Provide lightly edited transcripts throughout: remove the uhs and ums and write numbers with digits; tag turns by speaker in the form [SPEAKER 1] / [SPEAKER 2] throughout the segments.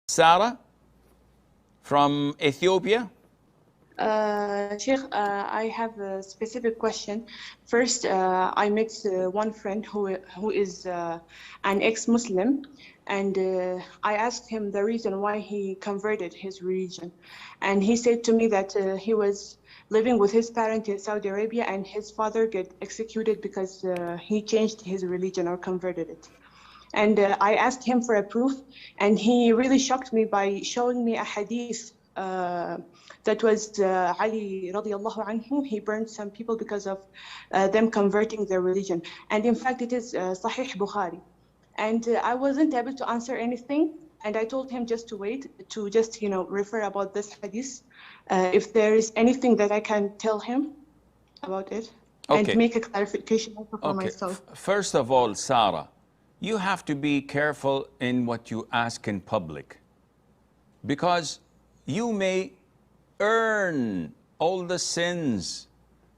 [SPEAKER 1] Sarah from Ethiopia.
[SPEAKER 2] Sheikh, I have a specific question. First, I met one friend who is an ex-Muslim, and I asked him the reason why he converted his religion. And he said to me that he was living with his parents in Saudi Arabia, and his father got executed because he changed his religion or converted it. And I asked him for a proof, and he really shocked me by showing me a hadith that was Ali radiallahu anhu. He burned some people because of them converting their religion. And in fact, it is Sahih Bukhari. And I wasn't able to answer anything. And I told him just to wait, to just, refer about this hadith. If there is anything that I can tell him about it,
[SPEAKER 1] Okay.
[SPEAKER 2] and make a clarification also for myself.
[SPEAKER 1] First of all, Sarah, you have to be careful in what you ask in public, because you may earn all the sins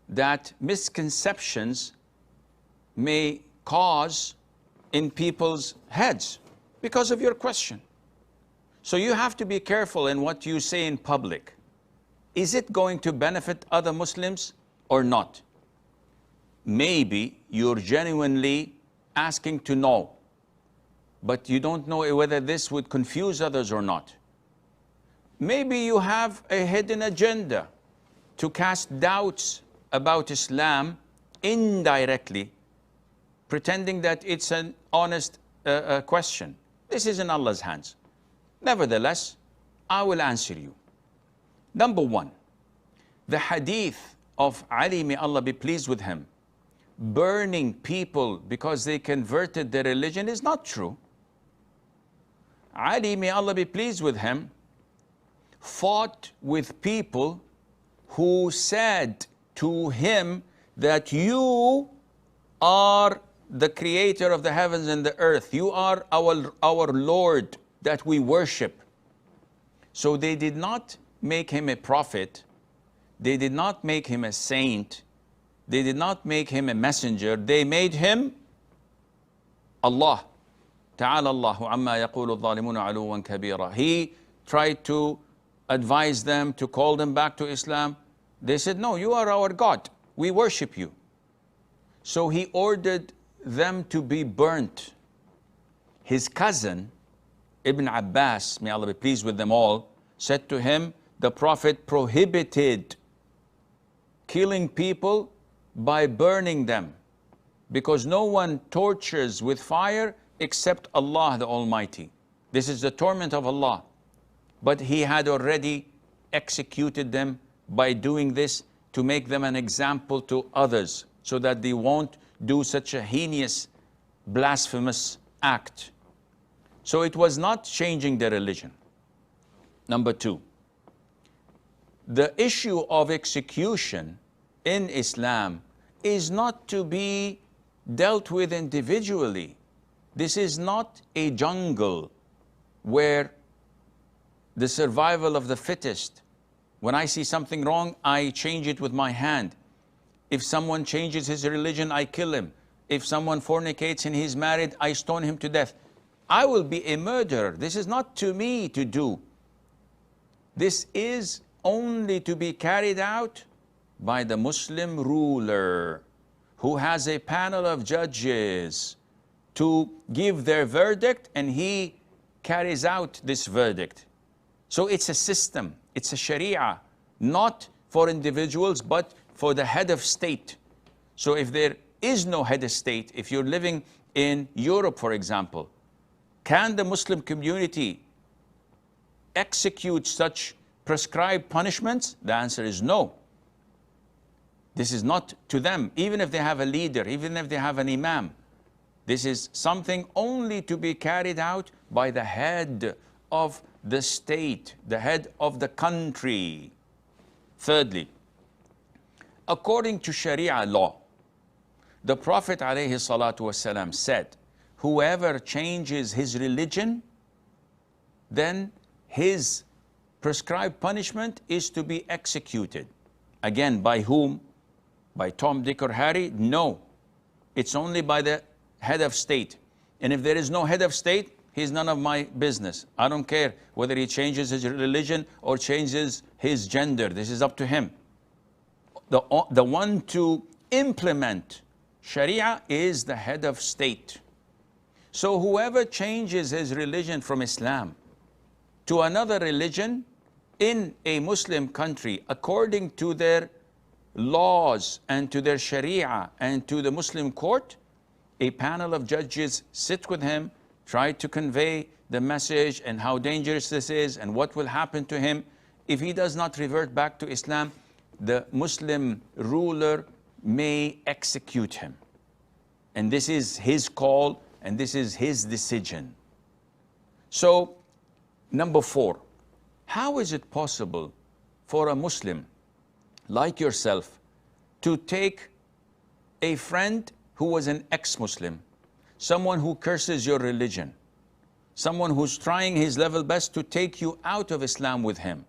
[SPEAKER 1] that misconceptions may cause in people's heads because of your question. So you have to be careful in what you say in public. Is it going to benefit other Muslims or not? Maybe you're genuinely asking to know, but you don't know whether this would confuse others or not. Maybe you have a hidden agenda to cast doubts about Islam indirectly, pretending that it's an honest question. This is in Allah's hands. Nevertheless, I will answer you. Number one, the hadith of Ali, may Allah be pleased with him, burning people because they converted their religion is not true. Ali, may Allah be pleased with him, fought with people who said to him that you are the creator of the heavens and the earth. You are our Lord that we worship. So they did not make him a prophet. They did not make him a saint. They did not make him a messenger. They made him Allah. Ta'ala Allahu amma yaqulu adh-dhalimuna 'uluwan kabira. He tried to advise them, to call them back to Islam. They said, no, you are our God. We worship you. So he ordered them to be burnt. His cousin, Ibn Abbas, may Allah be pleased with them all, said to him, the Prophet prohibited killing people by burning them, because no one tortures with fire except Allah the Almighty. This is the torment of Allah. But he had already executed them by doing this to make them an example to others, so that they won't do such a heinous, blasphemous act. So it was not changing their religion. Number two, the issue of execution in Islam is not to be dealt with individually. This is not a jungle where the survival of the fittest. When I see something wrong, I change it with my hand. If someone changes his religion, I kill him. If someone fornicates and he's married, I stone him to death. I will be a murderer. This is not to me to do. This is only to be carried out by the Muslim ruler, who has a panel of judges to give their verdict, and he carries out this verdict. So it's a system, it's a sharia, not for individuals, but for the head of state. So if there is no head of state, if you're living in Europe, for example, can the Muslim community execute such prescribed punishments? The answer is no. This is not to them, even if they have a leader, even if they have an imam. This is something only to be carried out by the head of the state, the head of the country. Thirdly, according to Sharia law, the Prophet ﷺ said, whoever changes his religion, then his prescribed punishment is to be executed. Again, by whom? By Tom, Dick, or Harry? No. It's only by the head of state. And if there is no head of state, He's none of my business. I don't care whether he changes his religion or changes his gender. This is up to him. The one to implement Sharia is the head of state. So whoever changes his religion from Islam to another religion in a Muslim country, according to their laws and to their Sharia and to the Muslim court, a panel of judges sit with him, try to convey the message and how dangerous this is and what will happen to him. If he does not revert back to Islam, the Muslim ruler may execute him. And this is his call and this is his decision. So, number 4, how is it possible for a Muslim like yourself to take a friend who was an ex-Muslim, someone who curses your religion, someone who's trying his level best to take you out of Islam with him,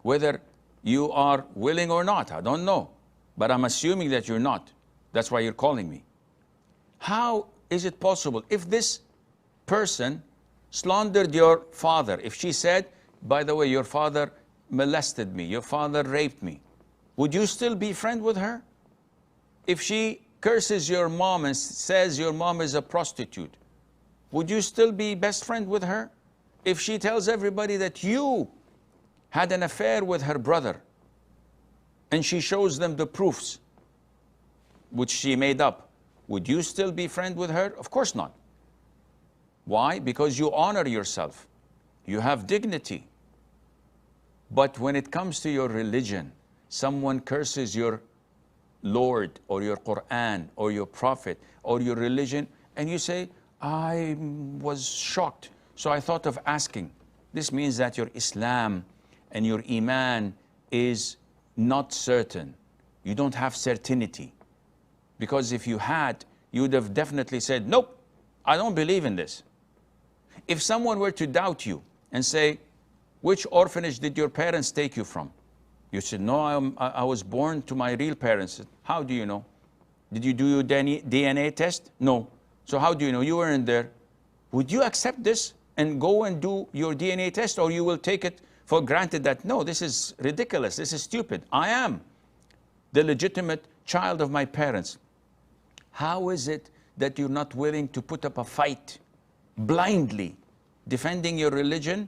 [SPEAKER 1] whether you are willing or not, I don't know, but I'm assuming that you're not. That's why you're calling me. How is it possible if this person slandered your father, if she said, by the way, your father molested me, your father raped me, would you still be friend with her? If she curses your mom and says your mom is a prostitute, would you still be best friend with her? If she tells everybody that you had an affair with her brother and she shows them the proofs which she made up, would you still be friend with her? Of course not. Why? Because you honor yourself. You have dignity. But when it comes to your religion, someone curses your Lord or your Quran or your Prophet or your religion, and you say, I was shocked, so I thought of asking. This means that your Islam and your Iman is not certain. You don't have certainty. Because if you had, you would have definitely said, nope, I don't believe in this. If someone were to doubt you and say, which orphanage did your parents take you from? You said, no, I was born to my real parents. How do you know? Did you do your DNA test? No. So how do you know? You weren't there. Would you accept this and go and do your DNA test, or you will take it for granted that, no, this is ridiculous, this is stupid. I am the legitimate child of my parents. How is it that you're not willing to put up a fight blindly defending your religion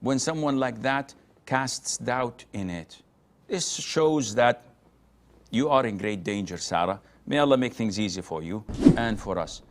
[SPEAKER 1] when someone like that casts doubt in it? This shows that you are in great danger, Sarah. May Allah make things easy for you and for us.